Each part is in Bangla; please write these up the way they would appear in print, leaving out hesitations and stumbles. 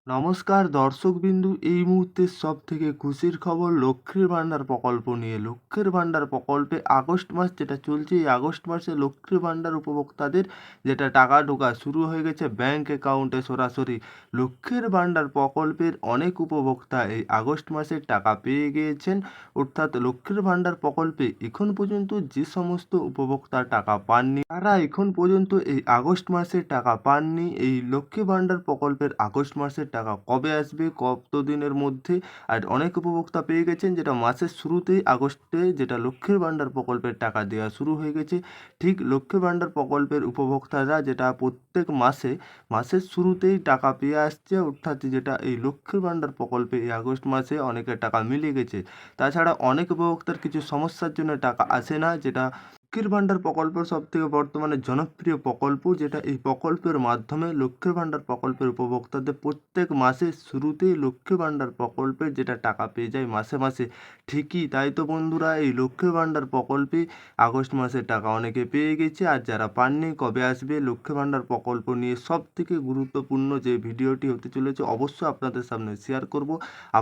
নমস্কার দর্শকবিন্দু, এই মুহূর্তের সবথেকে খুশির খবর লক্ষ্মীর ভাণ্ডার প্রকল্প নিয়ে। লক্ষ্মীর ভাণ্ডার প্রকল্পে আগস্ট মাস যেটা চলছে, এই আগস্ট মাসে লক্ষ্মীর ভাণ্ডার উপভোক্তাদের যেটা টাকা ঢোকা শুরু হয়ে গেছে ব্যাংক অ্যাকাউন্টে সরাসরি। লক্ষ্মীর ভাণ্ডার প্রকল্পের অনেক উপভোক্তা এই আগস্ট মাসে টাকা পেয়ে গিয়েছেন। অর্থাৎ লক্ষ্মীর ভাণ্ডার প্রকল্পে এখন পর্যন্ত যে সমস্ত উপভোক্তা টাকা পাননি, তারা এখন পর্যন্ত এই আগস্ট মাসে টাকা পাননি। এই লক্ষ্মী ভাণ্ডার প্রকল্পের আগস্ট মাসের টাকা কবে আসবে, কত দিনের মধ্যে, আর অনেক উপভোক্তা পেয়ে গেছেন যেটা মাসের শুরুতেই আগস্টে যেটা লক্ষ্মীর ভাণ্ডার প্রকল্পের টাকা দেওয়া শুরু হয়ে গেছে। ঠিক লক্ষ্মী ভাণ্ডার প্রকল্পের উপভোক্তারা যেটা প্রত্যেক মাসের শুরুতেই টাকা পেয়ে আসছে, অর্থাৎ যেটা এই লক্ষ্মীর ভাণ্ডার প্রকল্পে এই আগস্ট মাসে অনেকের টাকা মিলে গেছে। তাছাড়া অনেক উপভোক্তার কিছু সমস্যার জন্য টাকা আসে না, যেটা লক্ষ্মীর ভাণ্ডার প্রকল্প সবথেকে বর্তমানে জনপ্রিয় প্রকল্প, যেটা এই প্রকল্পের মাধ্যমে লক্ষ্মীর ভাণ্ডার প্রকল্পের উপভোক্তাদের প্রত্যেক মাসের শুরুতেই লক্ষ্মী ভাণ্ডার প্রকল্পের যেটা টাকা পেয়ে যায় মাসে মাসে। ঠিকই তাই তো বন্ধুরা, এই লক্ষ্মী ভাণ্ডার প্রকল্পে আগস্ট মাসের টাকা অনেকে পেয়ে গেছে। আর যারা পাননি, কবে আসবে লক্ষ্মী ভাণ্ডার প্রকল্প নিয়ে সবথেকে গুরুত্বপূর্ণ যে ভিডিওটি হতে চলেছে, অবশ্যই আপনাদের সামনে শেয়ার করব।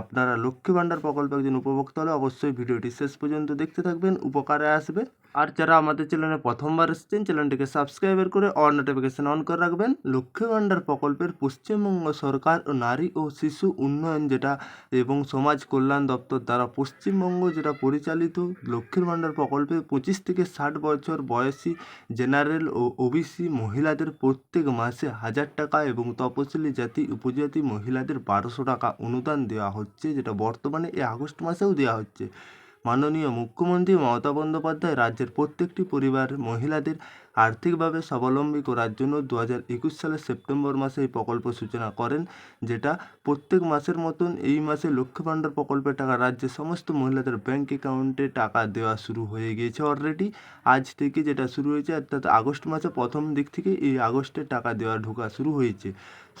আপনারা লক্ষ্মী ভাণ্ডার প্রকল্পে একজন উপভোক্তা হলে অবশ্যই ভিডিওটি শেষ পর্যন্ত দেখতে থাকবেন, উপকারে আসবে। আর যারা আমাদের চ্যানেলে প্রথমবার এসেছেন, চ্যানেলটিকে সাবস্ক্রাইব করে অল নোটিফিকেশন অন করে রাখবেন। লক্ষ্মী ভাণ্ডার প্রকল্পের পশ্চিমবঙ্গ সরকার ও নারী ও শিশু উন্নয়ন যেটা এবং সমাজ কল্যাণ দপ্তর দ্বারা পশ্চিমবঙ্গ যেটা পরিচালিত লক্ষ্মীর ভাণ্ডার প্রকল্পে 25 থেকে 60 বছর বয়সী জেনারেল ও ওবিসি মহিলাদের প্রত্যেক মাসে 1000 টাকা এবং তপশিলি জাতি উপজাতি মহিলাদের 1200 টাকা অনুদান দেওয়া হচ্ছে, যেটা বর্তমানে এই আগস্ট মাসেও দেওয়া হচ্ছে। মাননীয় মুখ্যমন্ত্রী মমতা বন্দ্যোপাধ্যায় রাজ্যের প্রত্যেকটি পরিবারের মহিলাদের আর্থিকভাবে স্বাবলম্বী করার জন্য 2021 সালের সেপ্টেম্বর মাসে এই প্রকল্প সূচনা করেন, যেটা প্রত্যেক মাসের মতন এই মাসে লক্ষ্মী ভাণ্ডার প্রকল্পের টাকা রাজ্যের সমস্ত মহিলাদের ব্যাঙ্ক অ্যাকাউন্টে টাকা দেওয়া শুরু হয়ে গিয়েছে অলরেডি। আজ থেকে যেটা শুরু হয়েছে, অর্থাৎ আগস্ট মাসে প্রথম দিক থেকে এই আগস্টে টাকা দেওয়া ঢোকা শুরু হয়েছে।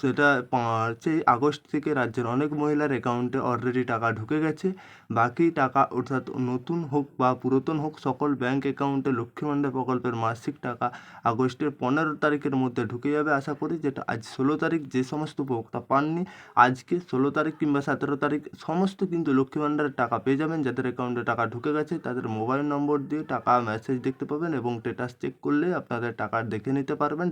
সেটা 5 আগস্ট থেকে রাজ্যের অনেক মহিলার অ্যাকাউন্টে অলরেডি টাকা ঢুকে গেছে। বাকি টাকা, অর্থাৎ নতুন হোক বা পুরাতন হোক, সকল ব্যাংক অ্যাকাউন্টে লক্ষ্মী ভাণ্ডার প্রকল্পের মাসিক টাকা আগস্টের 15 তারিখের মধ্যে ঢুকে যাবে আশা করি। যেটা আজ 16 তারিখ, যে সমস্ত উপভোক্তা পাননি, আজকে 16 তারিখ কিংবা 17 তারিখ সমস্ত কিন্তু লক্ষ্মী ভাণ্ডারের টাকা পেয়ে যাবেন। যাদের অ্যাকাউন্টে টাকা ঢুকে গেছে তাদের মোবাইল নম্বর দিয়ে টাকা মেসেজ দেখতে পাবেন এবং স্ট্যাটাস চেক করলে আপনাদের টাকা দেখে নিতে পারবেন।